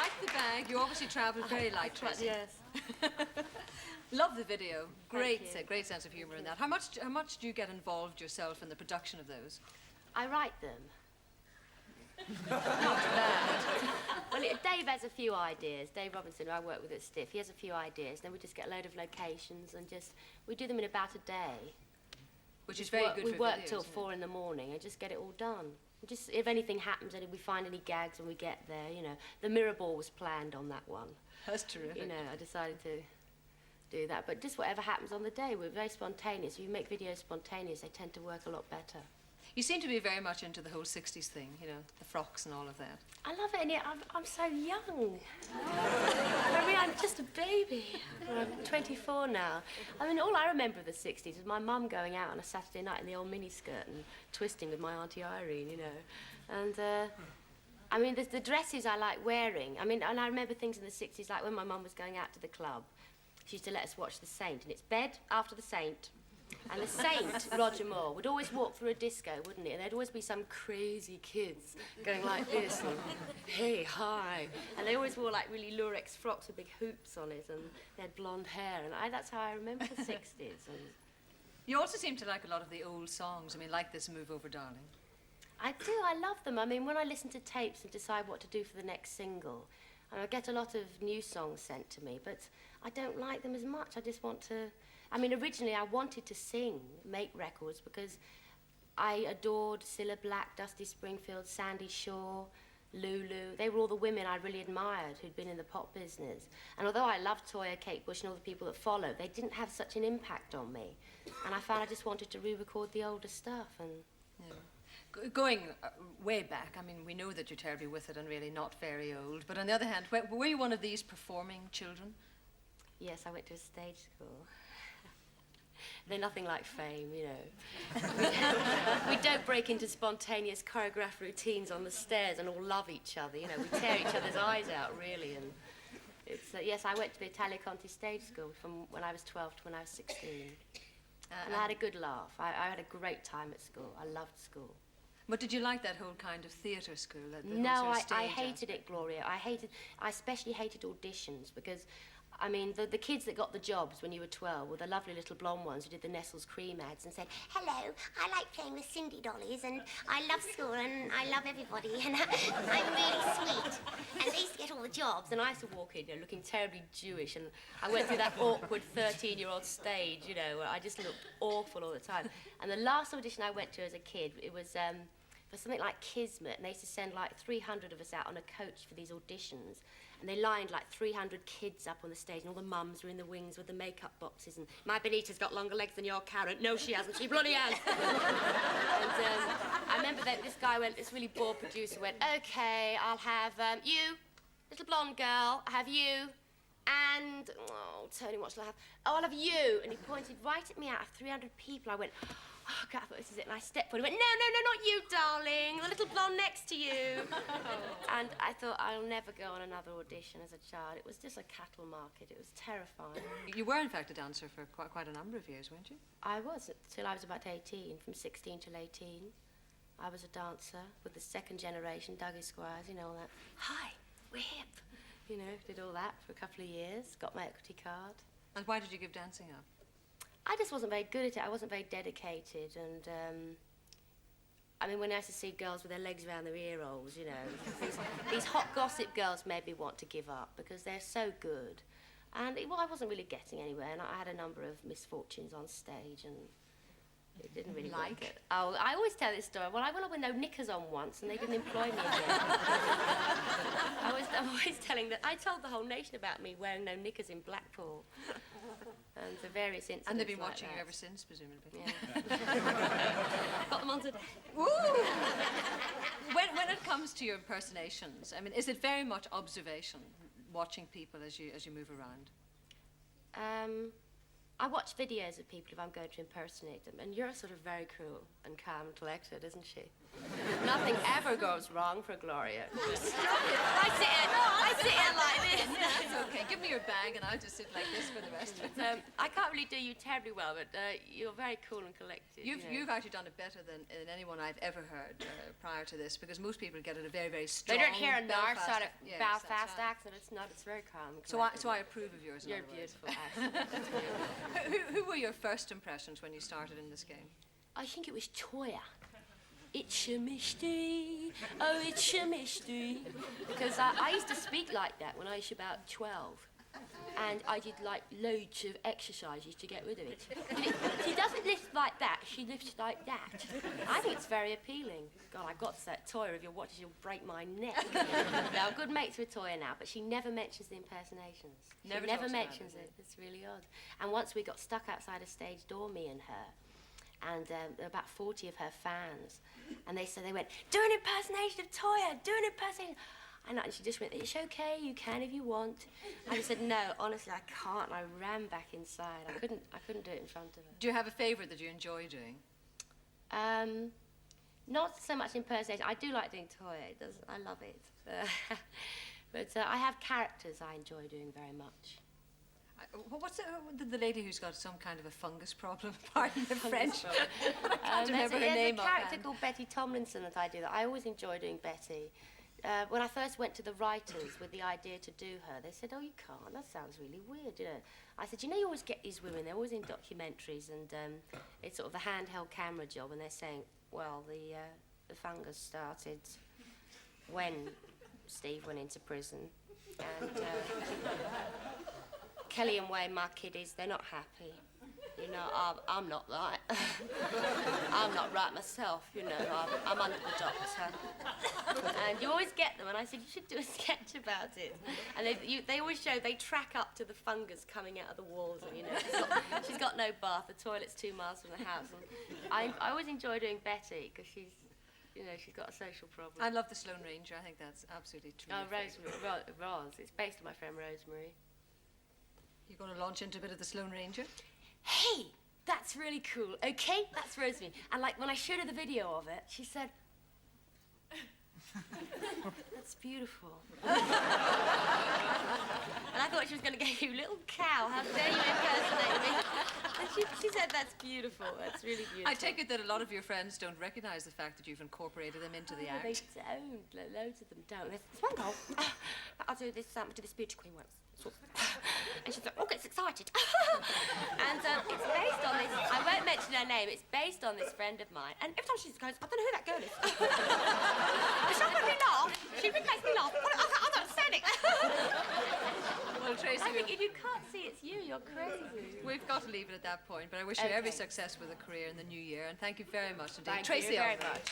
like the bag. You obviously travelled very light, Tracy. Yes. Love the video. Great sense of humour in that. How much do you get involved yourself in the production of those? I write them. Not bad. Well, Dave has a few ideas. Dave Robinson, who I work with at Stiff, he has a few ideas. Then we just get a load of locations and we do them in about a day. Which is very good for videos. We work till 4 in the morning and just get it all done. Just if anything happens, and if we find any gags when we get there, you know. The mirror ball was planned on that one. That's terrific. You know, I decided to do that. But just whatever happens on the day, we're very spontaneous. If you make videos spontaneous, they tend to work a lot better. You seem to be very much into the whole 60s thing, you know, the frocks and all of that. I love it, and yet I'm so young. I mean, I'm just a baby. I'm 24 now. I mean, all I remember of the 60s is my mum going out on a Saturday night in the old miniskirt and twisting with my Auntie Irene, you know. And, I mean, the dresses I like wearing. I mean, and I remember things in the 60s, like when my mum was going out to the club, she used to let us watch The Saint, and it's bed after The Saint. And the Saint, Roger Moore, would always walk through a disco, wouldn't he? And there'd always be some crazy kids going like this, and hey, hi. And they always wore like really lurex frocks with big hoops on it, and they had blonde hair, and that's how I remember the 60s. And you also seem to like a lot of the old songs. I mean, like this Move Over Darling. I do, I love them. I mean, when I listen to tapes and decide what to do for the next single, and I get a lot of new songs sent to me, but I don't like them as much. I just want to... I mean, originally I wanted to sing, make records, because I adored Cilla Black, Dusty Springfield, Sandy Shaw, Lulu. They were all the women I really admired who'd been in the pop business. And although I loved Toyah, Kate Bush and all the people that followed, they didn't have such an impact on me. And I found I just wanted to re-record the older stuff. And yeah. Going way back, I mean, we know that you're terribly with it and really not very old. But on the other hand, were you one of these performing children? Yes, I went to a stage school. They're nothing like fame, you know. We don't break into spontaneous choreographed routines on the stairs and all love each other, you know. We tear each other's eyes out, really. And it's, yes, I went to the Italia Conti stage school from when I was 12 to when I was 16. And I had a good laugh. I had a great time at school. I loved school. But did you like that whole kind of theatre school? No, I hated it, Gloria. I especially hated auditions because, I mean, the kids that got the jobs when you were 12 were the lovely little blonde ones who did the Nestle's cream ads and said, hello, I like playing with Cindy dollies and I love school and I love everybody and I'm really sweet. And they used to get all the jobs and I used to walk in, you know, looking terribly Jewish, and I went through that awkward 13-year-old stage, you know, where I just looked awful all the time. And the last audition I went to as a kid, it was for something like Kismet, and they used to send like 300 of us out on a coach for these auditions. And they lined like 300 kids up on the stage, and all the mums were in the wings with the makeup boxes, and my Benita's got longer legs than your carrot. No, she hasn't. She bloody has. And I remember that this guy went, this really bored producer went, OK, I'll have you, little blonde girl, I have you, and, oh, Tony, what shall I have? Oh, I'll have you. And he pointed right at me out of 300 people. I went, oh, God, I thought this is it. And I stepped forward. He went, no, no, no, not you, darling. The little blonde next to you. And I thought, I'll never go on another audition as a child. It was just a cattle market. It was terrifying. You were, in fact, a dancer for quite a number of years, weren't you? I was, till I was about 18. From 16 till 18, I was a dancer with the second generation, Dougie Squires, you know, all that. Hi, we're hip. You know, did all that for a couple of years, got my equity card. And why did you give dancing up? I just wasn't very good at it. I wasn't very dedicated, and I mean, when I used to see girls with their legs around their ear holes, you know, these hot gossip girls made me want to give up because they're so good. And well, I wasn't really getting anywhere, and I had a number of misfortunes on stage, and it didn't really work it. Oh, I always tell this story. Well, I went up with no knickers on once, and they didn't employ me again. I'm always telling that. I told the whole nation about me wearing no knickers in Blackpool. And the various incidents. And they've been like watching that. you ever since, presumably. Yeah. Got them on today. Woo! When it comes to your impersonations, I mean, is it very much observation, watching people as you move around? I watch videos of people if I'm going to impersonate them, and you're sort of very cool and calm and collected, isn't she? Nothing ever goes wrong for Gloria. I sit here like this. That's okay. Give me your bag and I'll just sit like this for the rest of it. I can't really do you terribly well, but you're very cool and collected. You've actually done it better than anyone I've ever heard prior to this, because most people get it a very, very strong They don't hear a North Belfast sort of yes, Belfast right. accent. It's not. It's very calm. And So I approve of yours. You're beautiful. That's who were your first impressions when you started in this game? I think it was Toya. It's a mystery, oh, it's a mystery. Because I used to speak like that when I was about 12. And I did, like, loads of exercises to get rid of it. She doesn't lift like that, she lifts like that. I think it's very appealing. God, I've got that Toya. If you're watching, she'll break my neck. Now, I'm good mates with Toya now, but she never mentions the impersonations. She never mentions it. It's really odd. And once we got stuck outside a stage door, me and her, and there were about 40 of her fans. And they went, do an impersonation of Toya, do an impersonation. And she just went, it's okay, you can if you want. And I said, no, honestly, I can't. And I ran back inside. I couldn't do it in front of her. Do you have a favourite that you enjoy doing? Not so much impersonation. I do like doing Toya. I love it. But I have characters I enjoy doing very much. What's the lady who's got some kind of a fungus problem? Pardon the French. I can't remember her name. There's a character called Betty Tomlinson that I do. I always enjoy doing Betty. When I first went to the writers with the idea to do her, they said, oh, you can't. That sounds really weird, you know. I said, you know, you always get these women. They're always in documentaries, and it's sort of the handheld camera job, and they're saying, well, the fungus started when Steve went into prison, and Kelly and Wayne, my kiddies, they're not happy. You know, I'm not right. I'm not right myself, you know. I'm under the doctor. And you always get them, and I said, you should do a sketch about it. And they always show, they track up to the fungus coming out of the walls, and, you know, she's got no bath, the toilet's 2 miles from the house. And I always enjoy doing Betty, because she's, you know, she's got a social problem. I love the Sloane Ranger. I think that's absolutely true. Oh, Rosemary, Roz. It's based on my friend Rosemary. You're going to launch into a bit of the Sloane Ranger? Hey, that's really cool, okay? That's Rosemary. And, like, when I showed her the video of it, she said, that's beautiful. And I thought she was going to go, you little cow, how dare you impersonate me? And she said, that's beautiful, that's really beautiful. I take it that a lot of your friends don't recognise the fact that you've incorporated them into the act. They don't. Loads of them don't. There's one girl, I'll do this beauty queen once. And she's like, oh, gets excited. And it's based on this, I won't mention her name, it's based on this friend of mine. And every time she goes, I don't know who that girl is. But she'll make me laugh. She really makes me laugh. I'm upsetting. Well, Tracy, I think if you can't see it's you, you're crazy. We've got to leave it at that point, but I wish you every success with a career in the new year, and thank you very much indeed. Thank Tracey you very Ullman. much.